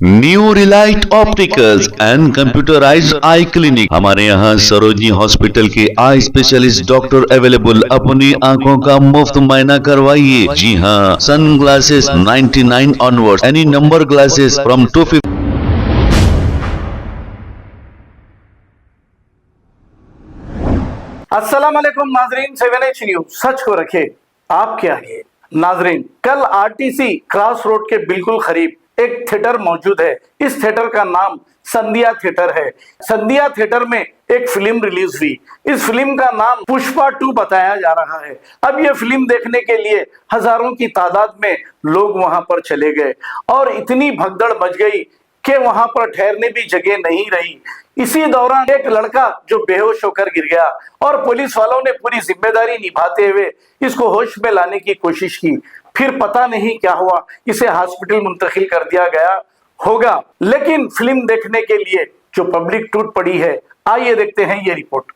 New Relight opticals and computerised I clinic. हमारे यहाँ Sarojini hospital के आई स्पेशलिस्ट डॉक्टर अवेलेबल। अपनी आंखों का मुफ्त मुआयना करवाइए। जी हाँ, sun glasses 99 onward, any number glasses from 250। अस्सलाम वालेकुम नाजरीन, 7H न्यूज सच को रखे आपके आगे। नाजरीन, कल आरटीसी क्रॉस रोड के बिल्कुल करीब एक थिएटर मौजूद है। इस थिएटर का नाम संध्या थिएटर है। संध्या थिएटर में एक फिल्म रिलीज हुई। इस फिल्म का नाम पुष्पा 2 बताया जा रहा है। अब यह फिल्म देखने के लिए हजारों की तादाद में लोग वहां पर चले गए और इतनी भगदड़ मच गई कि वहां पर ठहरने भी जगह नहीं रही। इसी दौरान एक लड़का जो बेहोश होकर गिर गया और पुलिस वालों ने पूरी जिम्मेदारी निभाते हुए इसको होश में लाने की कोशिश की। फिर पता नहीं क्या हुआ, इसे हॉस्पिटल मुंतकिल कर दिया गया होगा। लेकिन फिल्म देखने के लिए जो पब्लिक टूट पड़ी है, आइए देखते हैं ये report.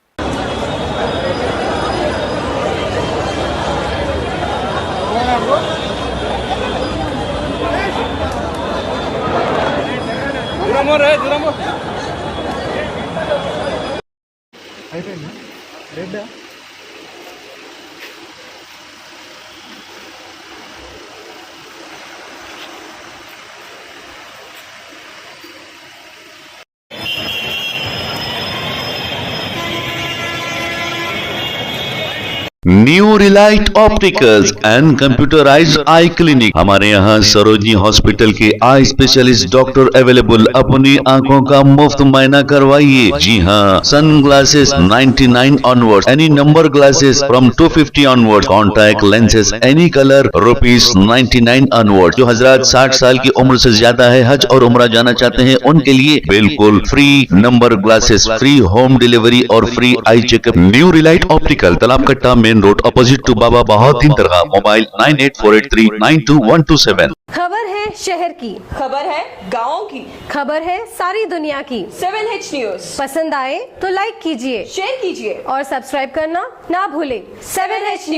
New Relight opticals and computerised I clinic. हमारे यहाँ सरोजनी हॉस्पिटल के आई स्पेशलिस्ट डॉक्टर अवेलेबल। अपनी आंखों का मुफ्त मुआयना करवाइए। जी हाँ, sun glasses 99 onward, any number glasses from 250 onward, contact lenses any colour ₹99 onward. जो हजरात 60 साल की उम्र से ज्यादा है, हज और उम्रा जाना चाहते हैं, उनके लिए बिल्कुल free number glasses, free home delivery और free eye checkup. New relight optical, Talab Katta, main road, opposite to Baba Bahauddin दरगाह। मोबाइल 9848392127। खबर है शहर की, खबर है गाँव की, खबर है सारी दुनिया की। 7H न्यूज पसंद आए तो लाइक कीजिए, शेयर कीजिए और सब्सक्राइब करना ना भूलें। 7H news.